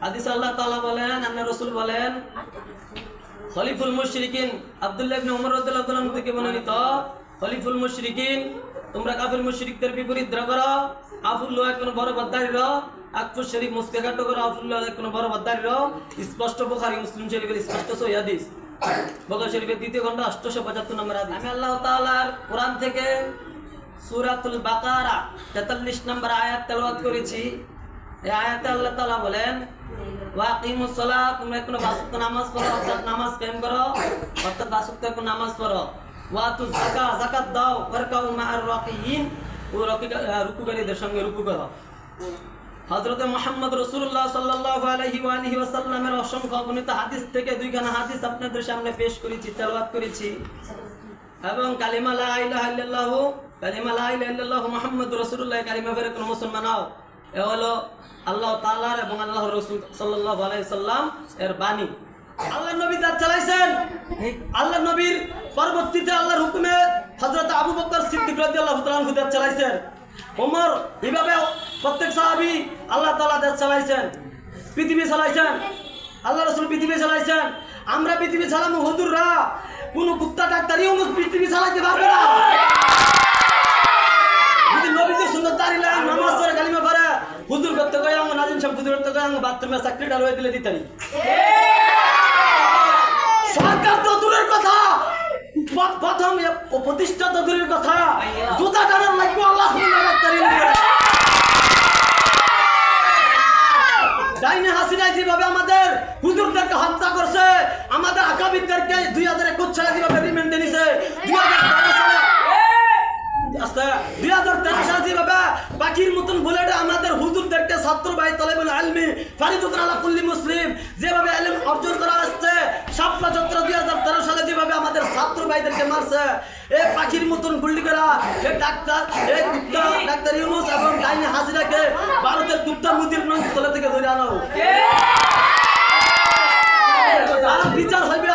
হাদিসে আল্লাহ তাআলা বলেন, আল্লাহ রাসূল বলেন, খলিফুল মুশরিকিন আব্দুল্লাহ ইবনে উমর রাদিয়াল্লাহু তাআলা থেকে বর্ণিত, খলিফুল মুশরিকিন তোমরা কাফির মুশরিকদের বিপরীত করো, আফুল্লাহ কোন বড় বাদদারি রো, আকফুর শরীফ মুস্তাকাট করো, আফুল্লাহ কোন বড় বাদদারি রো। স্পষ্ট বুখারী মুসলিম শরীফের স্পষ্ট সহিহ হাদিস, বুখারী শরীফের দ্বিতীয় খণ্ড 875 নম্বর হাদিস। আমি আল্লাহ তাআলার কোরআন থেকে সূরাতুল বাকারা 43 নম্বর আয়াত তেলাওয়াত করেছি। এই আয়াতে আল্লাহ তাআলা বলেন, ওয়াকিমুস সালাত, তোমরা কোন বাসুক নামাজ পড়ো, অর্থাৎ নামাজ কায়েম করো, অর্থাৎ বাসুক কোন নামাজ পড়ো। ওয়াতুজ যাকাত, যাকাত দাও, ওয়ারকাউ মা'আর রাকিয়িন, ও রুকুকারীদের সঙ্গে রুকু করো। হযরত মুহাম্মদ রাসূলুল্লাহ সাল্লাল্লাহু আলাইহি ওয়া আলিহি ওয়াসাল্লামের অসংখ্য অগণিত হাদিস থেকে দুইখানা হাদিস আপনাদের সামনে পেশ করেছি, তেলাওয়াত করেছি। এবং কালিমা লা ইলাহা ইল্লাল্লাহ, কালিমা লা ইলাহা ইল্লাল্লাহ মুহাম্মাদুর রাসূলুল্লাহ কালিমা ফেরে কোন মুসলমান হও, এ হলো আল্লাহ তাআলার এবং আল্লাহর রাসূল সাল্লাল্লাহু আলাইহি সাল্লাম এর বাণী। আল্লাহর নবী দাঁত চালাইছেন, আল্লাহর নবীর পরবর্তীতে আল্লাহর হুকুমে হযরত আবু বকর সিদ্দিক রাদিয়াল্লাহু তাআলা আনহু দাঁত চালাইছেন, ওমর, এইভাবে প্রত্যেক সাহাবী আল্লাহ তাআলা দাঁত চালাইছেন, পৃথিবী চালাইছেন, আল্লাহ রাসূল পৃথিবী চালাইছেন। আমরা পৃথিবী চালামু, হুজুররা কোন কুত্তা ডাক্তারিও পৃথিবী চালাইতে পারবে না। যদি নবীদের সুন্নাত দাঁড়িয়ে নামাজ পড়ে কালিমা পড়ে হুজুর করতে কই আমরা নাজিম সাহেব হুজুর করতে কই আমরা বাথরুমে চাকরি ডাল হয়ে দিলে দিতারি। সরকার তো দূরের কথা, প্রথম প্রতিষ্ঠা তো দূরের কথা, জুতা টানার লাগবে আল্লাহ ডাক্তারি। ডাইনে হাসিনা যেভাবে আমাদের হুজুরদেরকে হত্যা করছে, আমাদের আকাবিরদেরকে 2021 সালে যেভাবে রিমান্ডে নিছে, 2013 সালে যেভাবে বাকির মতন বলে আমাদের হুজুরদেরকে ছাত্র ভাই তলেবুল ইলমি ফারিদুন আলা কুল্লি মুসলিম যেভাবে ইলম অর্জন করা আসছে, শাপলা চত্বর 2013 সালে যেভাবে আমাদের ছাত্র ভাইদেরকে মারছে, এই পাখির মতন গুলি করা এই ডাক্তার, এই গুপ্তা ডাক্তার ইউনুস এবং ডাইনে হাজিরাকে ভারতের গুপ্তা মুদির তলে থেকে ধরে আনো। আর বিচার হইবে